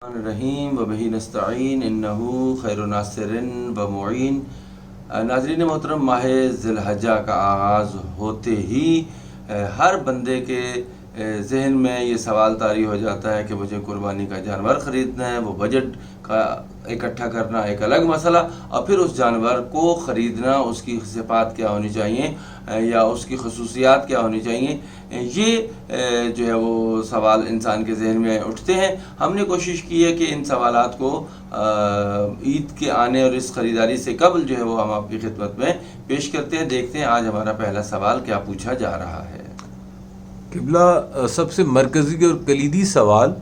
الرحیم و بہ نستعین انہ خیر ناصر و معین۔ ناظرین محترم، ماہ ذی الحجہ کا آغاز ہوتے ہی ہر بندے کے ذہن میں یہ سوال طاری ہو جاتا ہے کہ مجھے قربانی کا جانور خریدنا ہے۔ وہ بجٹ کا اکٹھا کرنا ایک الگ مسئلہ، اور پھر اس جانور کو خریدنا، اس کی صفات کیا ہونی چاہیے یا اس کی خصوصیات کیا ہونی چاہیے، یہ جو ہے وہ سوال انسان کے ذہن میں اٹھتے ہیں۔ ہم نے کوشش کی ہے کہ ان سوالات کو عید کے آنے اور اس خریداری سے قبل جو ہے وہ ہم آپ کی خدمت میں پیش کرتے ہیں۔ دیکھتے ہیں آج ہمارا پہلا سوال کیا پوچھا جا رہا ہے۔ قبلہ، سب سے مرکزی اور کلیدی سوال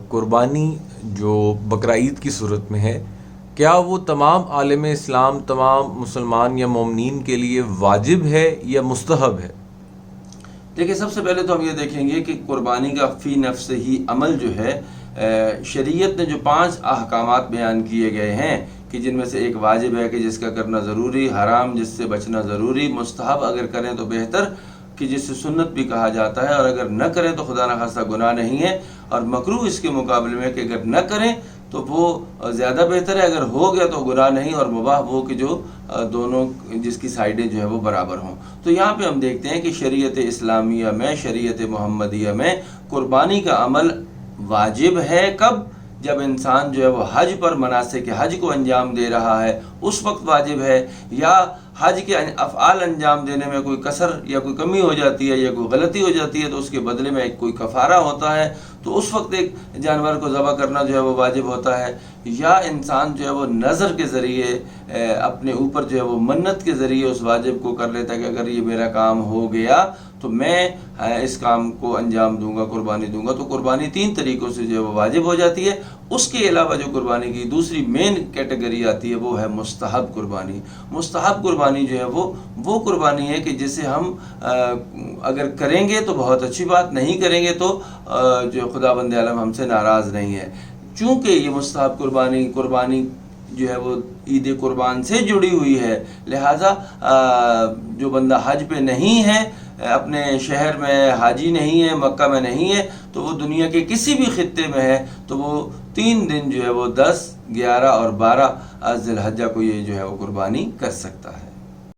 قربانی جو بقرعید کی صورت میں ہے، کیا وہ تمام عالم اسلام، تمام مسلمان یا مومنین کے لیے واجب ہے یا مستحب ہے؟ دیکھیں، سب سے پہلے تو ہم یہ دیکھیں گے کہ قربانی کا فی نفس ہی عمل جو ہے، شریعت نے جو 5 احکامات بیان کیے گئے ہیں کہ جن میں سے ایک واجب ہے کہ جس کا کرنا ضروری، حرام جس سے بچنا ضروری، مستحب اگر کریں تو بہتر کہ جس سے سنت بھی کہا جاتا ہے، اور اگر نہ کریں تو خدا نخواستہ گناہ نہیں ہے، اور مکروہ اس کے مقابلے میں کہ اگر نہ کریں تو وہ زیادہ بہتر ہے، اگر ہو گیا تو گناہ نہیں، اور مباح وہ کہ جو دونوں جس کی سائڈیں جو ہے وہ برابر ہوں۔ تو یہاں پہ ہم دیکھتے ہیں کہ شریعت اسلامیہ میں، شریعت محمدیہ میں قربانی کا عمل واجب ہے۔ کب؟ جب انسان جو ہے وہ حج پر مناسک حج کو انجام دے رہا ہے اس وقت واجب ہے، یا حج کے افعال انجام دینے میں کوئی کسر یا کوئی کمی ہو جاتی ہے یا کوئی غلطی ہو جاتی ہے تو اس کے بدلے میں ایک کوئی کفارہ ہوتا ہے، تو اس وقت ایک جانور کو ذبح کرنا جو ہے وہ واجب ہوتا ہے، یا انسان جو ہے وہ نظر کے ذریعے اپنے اوپر جو ہے وہ منت کے ذریعے اس واجب کو کر لیتا ہے کہ اگر یہ میرا کام ہو گیا تو میں اس کام کو انجام دوں گا، قربانی دوں گا۔ تو قربانی 3 طریقوں سے جو ہے وہ واجب ہو جاتی ہے۔ اس کے علاوہ جو قربانی کی دوسری مین کیٹیگری آتی ہے وہ ہے مستحب قربانی۔ مستحب قربانی جو ہے وہ قربانی ہے کہ جسے ہم اگر کریں گے تو بہت اچھی بات، نہیں کریں گے تو جو خدا بند عالم ہم سے ناراض نہیں ہے۔ چونکہ یہ مستحب قربانی جو ہے وہ عید قربان سے جڑی ہوئی ہے، لہٰذا جو بندہ حج پہ نہیں ہے، اپنے شہر میں حاجی نہیں ہے، مکہ میں نہیں ہے، تو وہ دنیا کے کسی بھی خطے میں ہے تو وہ 3 دن جو ہے وہ 10، 11 اور 12 ذی الحجہ کو یہ جو ہے وہ قربانی کر سکتا ہے۔